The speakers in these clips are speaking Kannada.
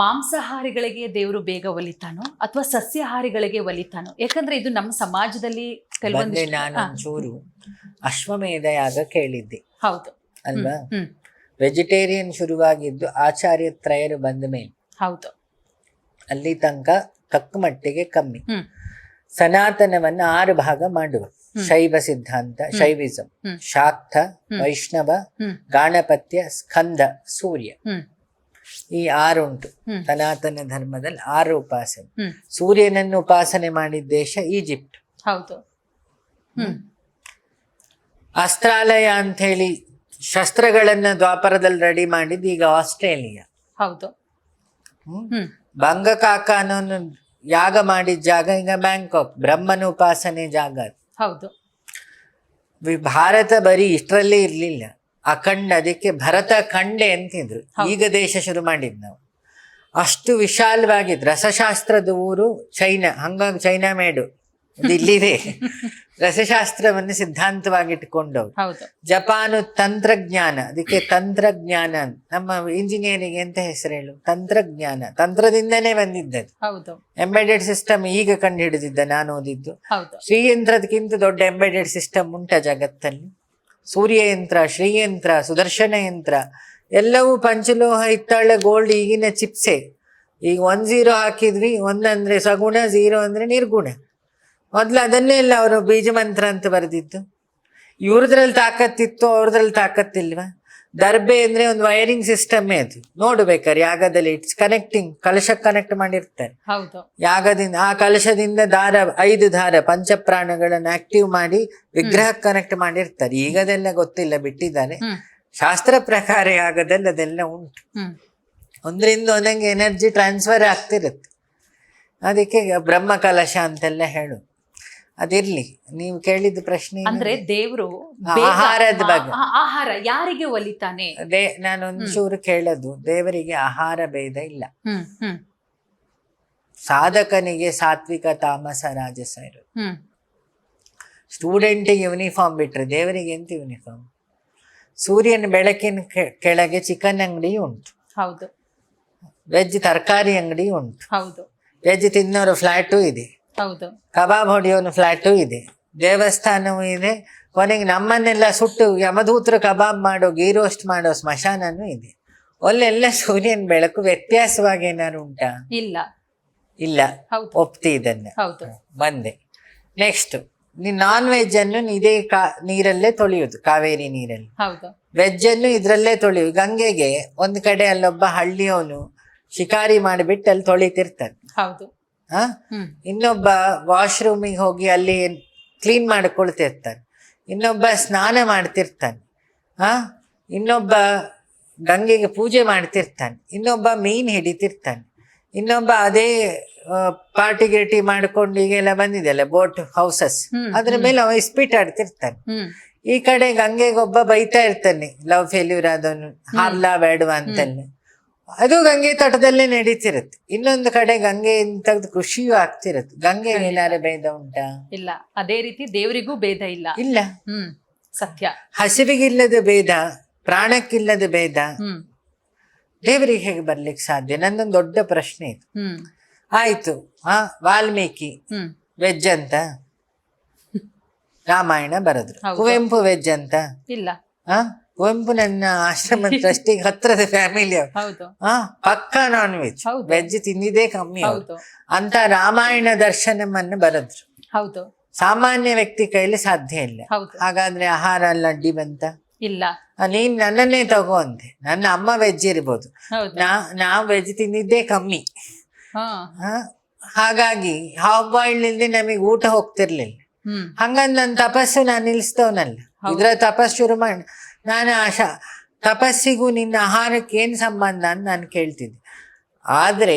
ಮಾಂಸಾಹಾರಿಗಳಿಗೆ ದೇವರು ಬೇಗ ಒಲಿತಾನೋ ಅಥವಾ ಸಸ್ಯಾಹಾರಿಗಳಿಗೆ ಒಲಿತಾನೋ? ಯಾಕಂದ್ರೆ ಇದು ನಮ್ಮ ಸಮಾಜದಲ್ಲಿ ಕೆಲವೊಂದಿಷ್ಟು ನಾನು ಒಂಚೂರು ಅಶ್ವಮೇಧ ಯಾಗ ಕೇಳಿದ್ದೆ ಹೌದು ಅಲ್ವಾ. ವೆಜಿಟೇರಿಯನ್ ಶುರುವಾಗಿದ್ದು ಆಚಾರ್ಯ ತ್ರಯರು ಬಂದ ಮೇಲೆ, ಹೌದು. ಅಲ್ಲಿ ತನಕ ತಕ್ಕ ಮಟ್ಟಿಗೆ ಕಮ್ಮಿ. ಸನಾತನವನ್ನ 6 ಭಾಗ ಮಾಡುವ: ಶೈವ ಸಿದ್ಧಾಂತ, ಶೈವಿಸಂ, ಶಾಕ್ತ, ವೈಷ್ಣವ, ಗಾಣಪತ್ಯ, ಸ್ಕಂದ, ಸೂರ್ಯ. ಈ 6 ಉಂಟು ಸನಾತನ ಧರ್ಮದಲ್ಲಿ. 6 ಉಪಾಸನೆ. ಸೂರ್ಯನನ್ನು ಉಪಾಸನೆ ಮಾಡಿದ ದೇಶ ಈಜಿಪ್ಟ್. ಹೌದು. ಅಸ್ತ್ರಾಲಯ ಅಂತ ಹೇಳಿ ಶಸ್ತ್ರಗಳನ್ನ ದ್ವಾಪರದಲ್ಲಿ ರೆಡಿ ಮಾಡಿದ್ದು ಈಗ ಆಸ್ಟ್ರೇಲಿಯಾ. ಹೌದು. ಬಂಗಕಾಕ ಅನ್ನೋ ಯಾಗ ಮಾಡಿದ ಜಾಗ ಈಗ ಬ್ಯಾಂಕಾಕ್. ಬ್ರಹ್ಮನ ಉಪಾಸನೆ ಜಾಗ. ಹೌದು. ಭಾರತ ಬರೀ ಇಷ್ಟರಲ್ಲೇ ಇರ್ಲಿಲ್ಲ, ಅಖಂಡ. ಅದಕ್ಕೆ ಭರತ ಖಂಡೆ ಅಂತಿದ್ರು. ಈಗ ದೇಶ ಶುರು ಮಾಡಿದ್ ನಾವು. ಅಷ್ಟು ವಿಶಾಲವಾಗಿದ್ದು. ರಸಶಾಸ್ತ್ರದ ಊರು ಚೈನಾ. ಹಂಗಾಗಿ ಚೈನಾ ಮೇಡು ಅದು ಇಲ್ಲಿದೆ. ರಸಶಾಸ್ತ್ರವನ್ನು ಸಿದ್ಧಾಂತವಾಗಿಟ್ಕೊಂಡವ್ರು. ಜಪಾನು ತಂತ್ರಜ್ಞಾನ. ಅದಕ್ಕೆ ತಂತ್ರಜ್ಞಾನ. ನಮ್ಮ ಇಂಜಿನಿಯರಿಂಗ್ ಎಂತ ಹೆಸರು ಹೇಳು? ತಂತ್ರಜ್ಞಾನ. ತಂತ್ರದಿಂದನೇ ಬಂದಿದ್ದದು. ಎಂಬೆಡೆಡ್ ಸಿಸ್ಟಮ್ ಈಗ ಕಂಡು ಹಿಡಿದಿದ್ದ ನಾನು ಓದಿದ್ದು. ಶ್ರೀಯಂತ್ರದಕ್ಕಿಂತ ದೊಡ್ಡ ಎಂಬೆಡೆಡ್ ಸಿಸ್ಟಮ್ ಉಂಟ ಜಗತ್ತಲ್ಲಿ. ಸೂರ್ಯಯಂತ್ರ, ಶ್ರೀಯಂತ್ರ, ಸುದರ್ಶನ ಯಂತ್ರ ಎಲ್ಲವೂ ಪಂಚಲೋಹ, ಹಿತ್ತಾಳೆ, ಗೋಲ್ಡ್. ಈಗಿನ ಚಿಪ್ಸೆ. ಈಗ 1 0 ಹಾಕಿದ್ವಿ. 1 ಅಂದ್ರೆ ಸಗುಣ, 0 ಅಂದ್ರೆ ನಿರ್ಗುಣ. ಮೊದ್ಲು ಅದನ್ನೆಲ್ಲ ಅವರು ಬೀಜ ಮಂತ್ರ ಅಂತ ಬರೆದಿದ್ದು. ಇವ್ರದ್ರಲ್ಲಿ ತಾಕತ್ತಿತ್ತು, ಅವ್ರದ್ರಲ್ಲಿ ತಾಕತ್ತಿಲ್ವಾ? ದರ್ಬೆ ಅಂದ್ರೆ ಒಂದು ವೈರಿಂಗ್ ಸಿಸ್ಟಮೇ ಅದು. ನೋಡ್ಬೇಕಾರೆ ಯಾಗದಲ್ಲಿ ಇಟ್ಸ್ ಕನೆಕ್ಟಿಂಗ್. ಕಲಶಕ್ಕೆ ಕನೆಕ್ಟ್ ಮಾಡಿರ್ತಾರೆ ಯಾಗದಿಂದ. ಆ ಕಲಶದಿಂದ ದಾರ, 5 ದಾರ ಪಂಚಪ್ರಾಣಗಳನ್ನು ಆಕ್ಟಿವ್ ಮಾಡಿ ವಿಗ್ರಹಕ್ಕೆ ಕನೆಕ್ಟ್ ಮಾಡಿರ್ತಾರೆ. ಈಗದೆಲ್ಲ ಗೊತ್ತಿಲ್ಲ, ಬಿಟ್ಟಿದ್ದಾರೆ. ಶಾಸ್ತ್ರ ಪ್ರಕಾರ ಯಾಗದಲ್ಲಿ ಅದೆಲ್ಲ ಉಂಟು. ಒಂದ್ರಿಂದ ಒಂದಂಗೆ ಎನರ್ಜಿ ಟ್ರಾನ್ಸ್ಫರ್ ಆಗ್ತಿರುತ್ತೆ. ಅದಕ್ಕೆ ಬ್ರಹ್ಮ ಕಲಶ ಅಂತೆಲ್ಲ ಹೇಳು. ಅದಿರ್ಲಿ, ನೀವು ಕೇಳಿದ ಪ್ರಶ್ನೆ ಅಂದ್ರೆ ದೇವರು ಆಹಾರದ ಬಗ್ಗೆ. ಆಹಾರ ಯಾರಿಗೆ ಒಲಿತಾನೆ? ನಾನೊಂಚೂರು ಕೇಳೋದು, ದೇವರಿಗೆ ಆಹಾರ ಭೇದ ಇಲ್ಲ. ಸಾಧಕನಿಗೆ ಸಾತ್ವಿಕ, ತಾಮಸ, ರಾಜಸ ಇರೋದು. ಸ್ಟೂಡೆಂಟಿಗೆ ಯೂನಿಫಾರ್ಮ್ ಬಿಟ್ರೆ ದೇವರಿಗೆ ಎಂತ ಯೂನಿಫಾರ್ಮ್? ಸೂರ್ಯನ ಬೆಳಕಿನ ಕೆಳಗೆ ಚಿಕನ್ ಅಂಗಡಿ ಉಂಟು. ಹೌದು. ವೆಜ್ ತರಕಾರಿ ಅಂಗಡಿ ಉಂಟು. ಹೌದು. ವೆಜ್ ತಿನ್ನೋರು ಫ್ಲಾಟು ಇದೆ. ಹೌದು. ಕಬಾಬ್ ಹೊಡಿಯೋನು ಫ್ಲಾಟು ಇದೆ. ದೇವಸ್ಥಾನವೂ ಇದೆ. ಕೊನೆಗೆ ನಮ್ಮನ್ನೆಲ್ಲ ಸುಟ್ಟು ಯಮದೂತರು ಕಬಾಬ್ ಮಾಡೋ, ಗೀ ರೋಸ್ಟ್ ಮಾಡೋ ಸ್ಮಶಾನನೂ ಇದೆ. ಅಲ್ಲೆಲ್ಲ ಸೂರ್ಯನ ಬೆಳಕು. ವ್ಯತ್ಯಾಸವಾಗಿ ಏನಾರು ಉಂಟಾ? ಇಲ್ಲ. ಇಲ್ಲ. ಒಪ್ತಿ ಇದನ್ನ. ಬಂದೆ. ನೆಕ್ಸ್ಟ್, ನಾನ್ ವೆಜ್ ಅನ್ನು ಇದೇ ನೀರಲ್ಲೇ ತೊಳೆಯುವುದು, ಕಾವೇರಿ ನೀರಲ್ಲಿ. ವೆಜ್ ಅನ್ನು ಇದ್ರಲ್ಲೇ ತೊಳೆಯುವುದು. ಗಂಗೆಗೆ ಒಂದು ಕಡೆ ಅಲ್ಲೊಬ್ಬ ಹಳ್ಳಿಯವನು ಶಿಕಾರಿ ಮಾಡಿಬಿಟ್ಟು ಅಲ್ಲಿ ತೊಳಿತಿರ್ತಾನೆ. ಇನ್ನೊಬ್ಬ ವಾಶ್ರೂಮಿಗೆ ಹೋಗಿ ಅಲ್ಲಿ ಕ್ಲೀನ್ ಮಾಡಿಕೊಳ್ತಿರ್ತಾನೆ. ಇನ್ನೊಬ್ಬ ಸ್ನಾನ ಮಾಡ್ತಿರ್ತಾನೆ. ಇನ್ನೊಬ್ಬ ಗಂಗೆಗೆ ಪೂಜೆ ಮಾಡ್ತಿರ್ತಾನೆ. ಇನ್ನೊಬ್ಬ ಮೀನ್ ಹಿಡಿತಿರ್ತಾನೆ. ಇನ್ನೊಬ್ಬ ಅದೇ ಪಾರ್ಟಿ ಗಿರ್ಟಿ ಮಾಡ್ಕೊಂಡು ಈಗೆಲ್ಲ ಬಂದಿದೆಯಲ್ಲ ಬೋಟ್ ಹೌಸಸ್, ಅದ್ರ ಮೇಲೆ ಅವ ಇಸ್ಪೀಟ್ ಆಡ್ತಿರ್ತಾನೆ. ಈ ಕಡೆ ಗಂಗೆಗೊಬ್ಬ ಬೈತಾ ಇರ್ತಾನೆ, ಲವ್ ಫೇಲ್ಯೂರ್ ಆದವನು, ಹಾರ್ಲಾ ಬೇಡವಾ ಅಂತಲ್ಲಿ. ಅದು ಗಂಗೆ ತಟದಲ್ಲೇ ನಡೀತಿರುತ್ತೆ. ಇನ್ನೊಂದು ಕಡೆ ಗಂಗೆ ತೆಗೆದು ಕೃಷಿಯೂ ಆಗ್ತಿರುತ್ತೆ. ಗಂಗೆ ಏನಾರ ಭೇದ ಉಂಟಾ? ಇಲ್ಲ. ಅದೇ ರೀತಿ ದೇವರಿಗೂ ಭೇದ ಇಲ್ಲ. ಇಲ್ಲ. ಸತ್ಯ. ಹಸಿವಿಗಿಲ್ಲದ ಭೇದ, ಪ್ರಾಣಕ್ಕಿಲ್ಲದ ಭೇದ ದೇವರಿಗೆ ಹೇಗೆ ಬರ್ಲಿಕ್ಕೆ ಸಾಧ್ಯ? ನಂದೊಂದು ದೊಡ್ಡ ಪ್ರಶ್ನೆ ಇದು. ಆಯ್ತು, ವಾಲ್ಮೀಕಿ ವೆಜ್ ಅಂತ ರಾಮಾಯಣ ಬರೆದ್ರು. ಕುವೆಂಪು ವೆಜ್ ಅಂತ ಇಲ್ಲ. ಕುವೆಂಪು ನನ್ನ ಆಶ್ರಮ ಟ್ರಸ್ಟಿಗೆ ಹತ್ರದ ಫ್ಯಾಮಿಲಿ. ಪಕ್ಕ ನಾನ್ ವೆಜ್. ವೆಜ್ ತಿಂದಿದೇ ಕಮ್ಮಿ. ಅಂತ ರಾಮಾಯಣ ದರ್ಶನವನ್ನು ಬರೆದ್ರು. ಸಾಮಾನ್ಯ ವ್ಯಕ್ತಿ ಕೈಲಿ ಸಾಧ್ಯ ಇಲ್ಲ. ಹಾಗಾದ್ರೆ ಆಹಾರ ಎಲ್ಲ ಅಡ್ಡಿ ಬಂತ? ಇಲ್ಲ. ನೀನ್ ನನ್ನನ್ನೇ ತಗೋ ಅಂತೆ. ನನ್ನ ಅಮ್ಮ ವೆಜ್ ಇರ್ಬೋದು, ನಾ ವೆಜ್ ತಿಂದಿದ್ದೇ ಕಮ್ಮಿ. ಹಾಗಾಗಿ ಹಾಫ್ ಬಾಯ್ಲ್ಡ್ ಇಲ್ದೆ ನಮಗೆ ಊಟ ಹೋಗ್ತಿರ್ಲಿಲ್ಲ. ಹಂಗಂದ್ ನನ್ನ ತಪಸ್ಸು ನಾನು ನಿಲ್ಸ್ತವನಲ್ಲ. ಇದ್ರ ತಪಸ್ಸು ಶುರು ಮಾಡಿ ನಾನು ತಪಸ್ಸಿಗೂ ನಿನ್ನ ಆಹಾರಕ್ಕೆ ಏನ್ ಸಂಬಂಧ ಅಂತ ನಾನು ಕೇಳ್ತಿದ್ದೆ. ಆದ್ರೆ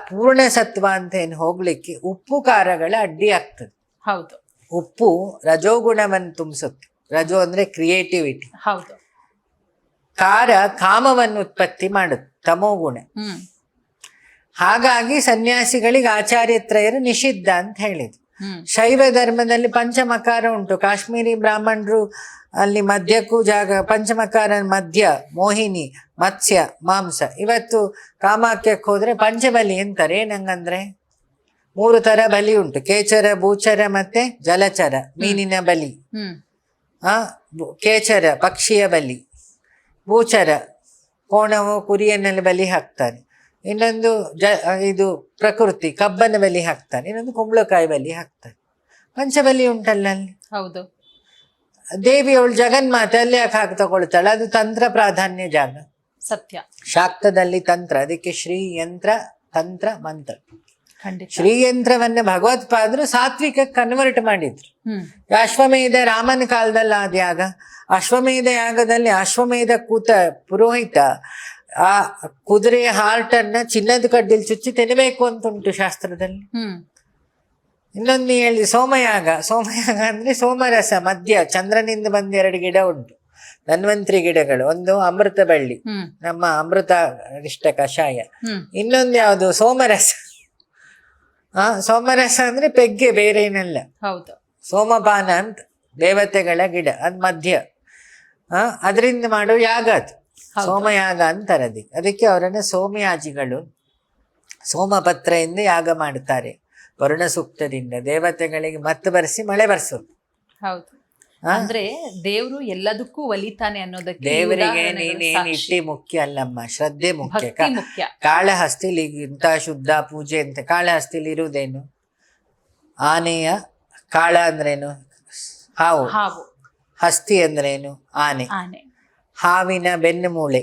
ಪೂರ್ಣ ಸತ್ವ ಅಂತ ಏನು ಹೋಗ್ಲಿಕ್ಕೆ ಉಪ್ಪು ಖಾರಗಳ ಅಡ್ಡಿ ಆಗ್ತದೆ. ಹೌದು. ಉಪ್ಪು ರಜೋಗುಣವನ್ನು ತುಂಬಿಸುತ್ತೆ. ರಜೋ ಅಂದ್ರೆ ಕ್ರಿಯೇಟಿವಿಟಿ. ಹೌದು. ಖಾರ ಕಾಮವನ್ನು ಉತ್ಪತ್ತಿ ಮಾಡುತ್ತೆ, ತಮೋಗುಣ. ಹಾಗಾಗಿ ಸನ್ಯಾಸಿಗಳಿಗೆ ಆಚಾರ್ಯತ್ರಯರು ನಿಷಿದ್ಧ ಅಂತ ಹೇಳಿದ್ರು. ಶೈವ ಧರ್ಮದಲ್ಲಿ ಪಂಚಮಕಾರ ಉಂಟು. ಕಾಶ್ಮೀರಿ ಬ್ರಾಹ್ಮಣರು ಅಲ್ಲಿ ಮದ್ಯಕ್ಕೂ ಜಾಗ, ಪಂಚಮಕಾರ ಮದ್ಯ, ಮೋಹಿನಿ, ಮತ್ಸ್ಯ, ಮಾಂಸ. ಇವತ್ತು ಕಾಮಾಖ್ಯಕ್ಕೆ ಹೋದ್ರೆ ಪಂಚಬಲಿ ಅಂತಾರೆ. ಏನಂಗಂದ್ರೆ 3 ತರ ಬಲಿ ಉಂಟು: ಕೇಚರ, ಭೂಚರ ಮತ್ತೆ ಜಲಚರ, ಮೀನಿನ ಬಲಿ. ಕೇಚರ ಪಕ್ಷಿಯ ಬಲಿ, ಭೂಚರ ಕೋಣವು ಕುರಿಯನ್ನಲ್ಲಿ ಬಲಿ ಹಾಕ್ತಾರೆ, ಇನ್ನೊಂದು ಇದು ಪ್ರಕೃತಿ ಕಬ್ಬನ ಬಲಿ ಹಾಕ್ತಾರೆ, ಇನ್ನೊಂದು ಕುಂಬಳಕಾಯಿ ಬಲಿ ಹಾಕ್ತಾರೆ. ಪಂಚಬಲಿ ಉಂಟಲ್ಲ ಅಲ್ಲಿ. ಹೌದು. ದೇವಿ ಅವಳು ಜಗನ್ಮಾತೆ ಅಲ್ಲಿ ಯಾಕೆ ಹಾಕಿ ತಗೊಳ್ತಾಳೆ? ಅದು ತಂತ್ರ ಪ್ರಾಧಾನ್ಯ ಜಾಗ. ಸತ್ಯ. ಶಾಕ್ತದಲ್ಲಿ ತಂತ್ರ, ಅದಕ್ಕೆ ಶ್ರೀ ಯಂತ್ರ, ತಂತ್ರ, ಮಂತ್ರ. ಖಂಡಿತ. ಶ್ರೀಯಂತ್ರವನ್ನ ಭಗವತ್ಪಾದರು ಸಾತ್ವಿಕ ಕನ್ವರ್ಟ್ ಮಾಡಿದ್ರು. ಅಶ್ವಮೇಧ ರಾಮನ ಕಾಲದಲ್ಲಿ ಆದ್ಯಾಗ, ಅಶ್ವಮೇಧ ಯಾಗದಲ್ಲಿ ಅಶ್ವಮೇಧ ಕೂತ ಪುರೋಹಿತ ಆ ಕುದುರೆಯ ಹಾರ್ಟ್ ಅನ್ನ ಚಿನ್ನದ ಕಡ್ಡಿಲಿ ಚುಚ್ಚಿ ತಿನ್ನಬೇಕು ಅಂತ ಉಂಟು ಶಾಸ್ತ್ರದಲ್ಲಿ. ಇನ್ನೊಂದು ಹೇಳಿ ಸೋಮಯಾಗ. ಸೋಮಯಾಗ ಅಂದ್ರೆ ಸೋಮರಸ ಮಧ್ಯ, ಚಂದ್ರನಿಂದ ಬಂದ 2 ಗಿಡ ಉಂಟು, ಧನ್ವಂತರಿ ಗಿಡಗಳು. ಒಂದು ಅಮೃತ ಬಳ್ಳಿ, ನಮ್ಮ ಅಮೃತ ಇಷ್ಟ ಕಷಾಯ. ಇನ್ನೊಂದು ಯಾವುದು? ಸೋಮರಸ. ಸೋಮರಸ ಅಂದ್ರೆ ಪೆಗ್ಗೆ, ಬೇರೆ ಏನಲ್ಲ. ಹೌದು. ಸೋಮಪಾನ ಅಂತ ದೇವತೆಗಳ ಗಿಡ, ಅದ್ ಮಧ್ಯ. ಅದರಿಂದ ಮಾಡೋ ಯಾಗ ಅದು ಸೋಮಯಾಗ ಅಂತಾರೆ. ಅದಕ್ಕೆ ಅವರನ್ನ ಸೋಮಯಾಜಿಗಳು. ಸೋಮಪತ್ರೆಯಿಂದ ಯಾಗ ಮಾಡ್ತಾರೆ, ವರುಣ ಸೂಕ್ತದಿಂದ ದೇವತೆಗಳಿಗೆ ಮತ್ತೆ ಬರೆಸಿ ಮಳೆ ಬರ್ಸೋದು. ಹೌದು. ಅಂದ್ರೆ ದೇವ್ರು ಎಲ್ಲದಕ್ಕೂ ಒಲಿತಾನೆ ಅನ್ನೋದಕ್ಕೆ ದೇವರಿಗೆ ನೀನೇನು ಇಟ್ಟಿ ಮುಖ್ಯ ಅಲ್ಲಮ್ಮ, ಶ್ರದ್ಧೆ ಮುಖ್ಯ. ಮುಖ್ಯ. ಕಾಳಹಸ್ತಿಲಿ ಇಂಥ ಶುದ್ಧ ಪೂಜೆ ಅಂತ ಕಾಳಹಸ್ತಿಲಿ ಇರುವುದೇನು? ಆನೆಯ ಕಾಳ ಅಂದ್ರೇನು? ಹಾವು. ಹಸ್ತಿ ಅಂದ್ರೇನು? ಆನೆ. ಹಾವಿನ ಬೆನ್ನು ಮೂಳೆ,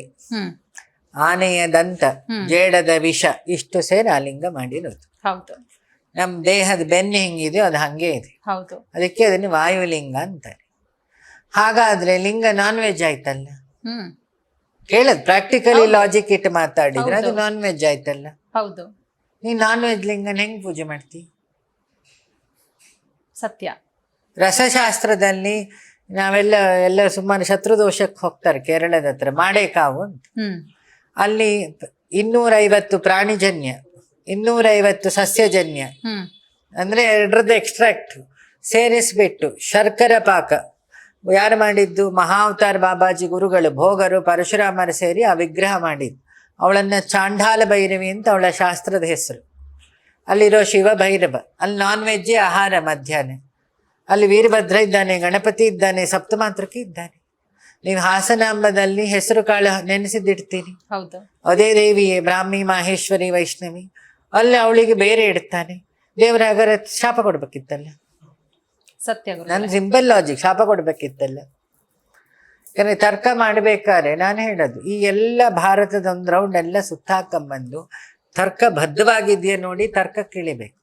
ಆನೆಯ ದಂತ, ಜೇಡದ ವಿಷ, ಇಷ್ಟು ಸೇರಿ ಆ ಲಿಂಗ ಮಾಡಿರೋದು. ಹೌದು. ನಮ್ ದೇಹದ ಬೆನ್ನು ಹೆಂಗಿದೆಯೋ ಅದು ಹಂಗೆ ಇದೆ. ಹೌದು. ಅದಕ್ಕೆ ಅದನ್ನು ವಾಯುಲಿಂಗ ಅಂತಾರೆ. ಹಾಗಾದ್ರೆ ಲಿಂಗ ನಾನ್ ವೆಜ್ ಆಯ್ತಲ್ಲ? ಕೇಳದ್ ಪ್ರಾಕ್ಟಿಕಲಿ ಲಾಜಿಕ್ ಇಟ್ಟು ಮಾತಾಡಿದ್ರೆ ಅದು ನಾನ್ ವೆಜ್ ಆಯ್ತಲ್ಲ? ಹೌದು. ನೀ ನಾನ್ ವೆಜ್ ಲಿಂಗನ ಹೆಂಗ್ ಪೂಜೆ ಮಾಡ್ತಿ? ಸತ್ಯ. ರಸಶಾಸ್ತ್ರದಲ್ಲಿ ಎಲ್ಲ ಸುಮಾರು ಶತ್ರುದೋಷಕ್ಕೆ ಹೋಗ್ತಾರೆ ಕೇರಳದ ಹತ್ರ, ಮಾಡೇಕಾವು ಅಂತ. ಅಲ್ಲಿ 250 ಪ್ರಾಣಿಜನ್ಯ, 250 ಸಸ್ಯಜನ್ಯ, ಅಂದ್ರೆ 2 ಎಕ್ಸ್ಟ್ರಾಕ್ಟ್ ಸೇರಿಸ್ಬಿಟ್ಟು ಶರ್ಕರ ಪಾಕ ಯಾರು ಮಾಡಿದ್ದು? ಮಹಾವತಾರ್ ಬಾಬಾಜಿ ಗುರುಗಳು, ಭೋಗರು, ಪರಶುರಾಮರು ಸೇರಿ ಆ ವಿಗ್ರಹ ಮಾಡಿದ್ದು. ಅವಳನ್ನ ಚಾಂಡಾಲ ಭೈರವಿ ಅಂತ ಅವಳ ಶಾಸ್ತ್ರದ ಹೆಸರು. ಅಲ್ಲಿರೋ ಶಿವ ಭೈರವ. ಅಲ್ಲಿ ನಾನ್ ವೆಜ್ಜೇ ಆಹಾರ ಮಧ್ಯಾಹ್ನ. ಅಲ್ಲಿ ವೀರಭದ್ರ ಇದ್ದಾನೆ, ಗಣಪತಿ ಇದ್ದಾನೆ, ಸಪ್ತಮಾತೃಕೆ ಇದ್ದಾನೆ. ನೀವು ಹಾಸನಾಂಬದಲ್ಲಿ ಹೆಸರು ಕಾಳು ನೆನೆಸಿದ್ದಿಡ್ತೀರಿ. ಹೌದು. ಅದೇ ದೇವಿಯೇ ಬ್ರಾಹ್ಮಿ, ಮಾಹೇಶ್ವರಿ, ವೈಷ್ಣವಿ. ಅಲ್ಲಿ ಅವಳಿಗೆ ಬೇರೆ ಇಡ್ತಾನೆ. ದೇವರ ಹಾಗಾದ್ರೆ ಶಾಪ ಕೊಡ್ಬೇಕಿತ್ತಲ್ಲ? ಸತ್ಯ. ನನ್ ಸಿಂಪಲ್ ಲಾಜಿಕ್, ಶಾಪ ಕೊಡ್ಬೇಕಿತ್ತಲ್ಲ? ಯಾಕಂದ್ರೆ ತರ್ಕ ಮಾಡ್ಬೇಕಾದ್ರೆ ನಾನು ಹೇಳೋದು, ಈ ಎಲ್ಲ ಭಾರತದ ಒಂದು ರೌಂಡ್ ಎಲ್ಲ ಸುತ್ತಾಕೊಂಬಂದು ತರ್ಕ ಬದ್ಧವಾಗಿದೆಯಾ ನೋಡಿ ತರ್ಕಕ್ಕೆ ಇಳಿಬೇಕು.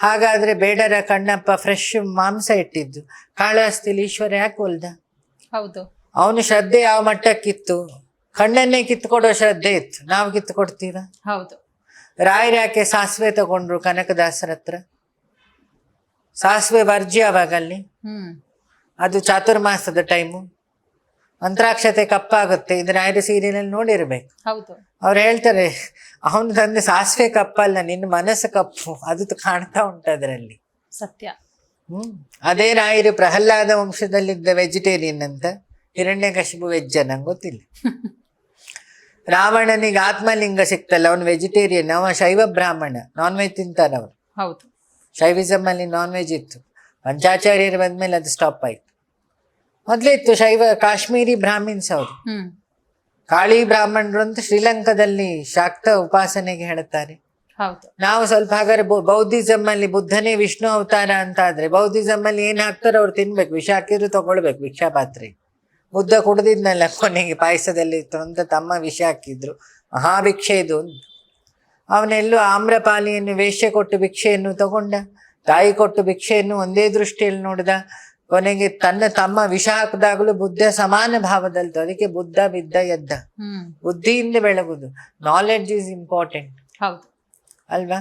ಹಾಗಾದ್ರೆ ಬೇಡರ ಕಣ್ಣಪ್ಪ ಫ್ರೆಶ್ ಮಾಂಸ ಇಟ್ಟಿದ್ದು ಕಾಳಹಸ್ತಿಲಿ ಈಶ್ವರ ಯಾಕೆ ಹೊಲ್ದ? ಹೌದು. ಅವನು ಶ್ರದ್ಧೆ ಯಾವ ಮಟ್ಟಕ್ಕಿತ್ತು? ಕಣ್ಣನ್ನೇ ಕಿತ್ಕೊಡೋ ಶ್ರದ್ಧೆ ಇತ್ತು. ನಾವು ಕಿತ್ಕೊಡ್ತೀವ? ಹೌದು. ರಾಯರು ಯಾಕೆ ಸಾಸಿವೆ ತಗೊಂಡ್ರು ಕನಕದಾಸರ ಹತ್ರ? ಸಾಸಿವೆ ವರ್ಜ್ಯ ಅವಾಗಲ್ಲಿ. ಅದು ಚಾತುರ್ಮಾಸದ ಟೈಮು, ಮಂತ್ರಾಕ್ಷತೆ ಕಪ್ಪಾಗುತ್ತೆ. ಇದು ರಾಯರ ಸೀರಿಯಲ್ ನೋಡಿರ್ಬೇಕು. ಹೌದು. ಅವ್ರು ಹೇಳ್ತಾರೆ, ಅವನು ತಂದೆ ಸಾಸಿವೆ ಕಪ್ಪಲ್ಲ, ನಿನ್ನ ಮನಸ್ಸು ಕಪ್ಪು, ಅದು ಕಾಣ್ತಾ ಉಂಟು ಅದರಲ್ಲಿ. ಸತ್ಯ. ಅದೇ ರಾಯರು ಪ್ರಹ್ಲಾದ ವಂಶದಲ್ಲಿದ್ದ ವೆಜಿಟೇರಿಯನ್ ಅಂತ, ಹಿರಣ್ಯಕಶಿಪು ವೆಜ್ಜ, ನಂಗೆ ಗೊತ್ತಿಲ್ಲ. ರಾವಣನಿಗೆ ಆತ್ಮಲಿಂಗ ಸಿಕ್ತಲ್ಲ, ಅವನು ವೆಜಿಟೇರಿಯನ್, ಅವ ಶೈವ ಬ್ರಾಹ್ಮಣ, ನಾನ್ ವೆಜ್ ತಿಂತಾರೆ ಅವರು. ಹೌದು. ಶೈವಿಸಮ್ ಅಲ್ಲಿ ನಾನ್ ವೆಜ್ ಇತ್ತು, ಪಂಚಾಚಾರ್ಯರು ಬಂದ್ಮೇಲೆ ಅದು ಸ್ಟಾಪ್ ಆಯ್ತು. ಮೊದ್ಲೇ ಇತ್ತು ಶೈವ, ಕಾಶ್ಮೀರಿ ಬ್ರಾಹ್ಮಿನ್ಸ್ ಅವರು. ಕಾಳಿ ಬ್ರಾಹ್ಮಣರು ಅಂತ ಶ್ರೀಲಂಕಾದಲ್ಲಿ ಶಾಕ್ತ ಉಪಾಸನೆಗೆ ಹೇಳ್ತಾರೆ. ಹೌದು. ನಾವು ಸ್ವಲ್ಪ ಹಾಗಾದ್ರೆ ಬೌದ್ಧಿಸಮ್ ಅಲ್ಲಿ ಬುದ್ಧನೇ ವಿಷ್ಣು ಅವತಾರ ಅಂತ ಆದ್ರೆ ಬೌದ್ಧಿಸಮ್ ಅಲ್ಲಿ ಏನ್ ಹಾಕ್ತಾರೋ ಅವ್ರು ತಿನ್ಬೇಕು, ವಿಷ ಹಾಕಿದ್ರು ತಗೊಳ್ಬೇಕು ಭಿಕ್ಷಾ ಪಾತ್ರೆ. ಬುದ್ಧ ಕುಡ್ದಿದ್ನಲ್ಲ ಕೊನೆಗೆ ಪಾಯಸದಲ್ಲಿ ಅಂತ ತಮ್ಮ ವಿಷ ಹಾಕಿದ್ರು, ಮಹಾಭಿಕ್ಷೆ ಇದು. ಅವನೆಲ್ಲೂ ಆಮ್ರಪಾಲಿಯನ್ನು ವೇಶ್ಯೆ ಕೊಟ್ಟು ಭಿಕ್ಷೆಯನ್ನು ತಗೊಂಡ, ತಾಯಿ ಕೊಟ್ಟು ಭಿಕ್ಷೆಯನ್ನು ಒಂದೇ ದೃಷ್ಟಿಯಲ್ಲಿ ನೋಡಿದ. ಕೊನೆಗೆ ತನ್ನ ತಮ್ಮ ವಿಷ ಹಾಕಿದಾಗಲೂ ಬುದ್ಧ ಸಮಾನ ಭಾವದಲ್ತು. ಅದಕ್ಕೆ ಬುದ್ಧ ಬಿದ್ದ ಎದ್ದ. ಬುದ್ಧಿಯಿಂದ ಬೆಳಗುದು. ನಾಲೆಡ್ಜ್ ಈಸ್ ಇಂಪಾರ್ಟೆಂಟ್ ಹೌದು ಅಲ್ವಾ?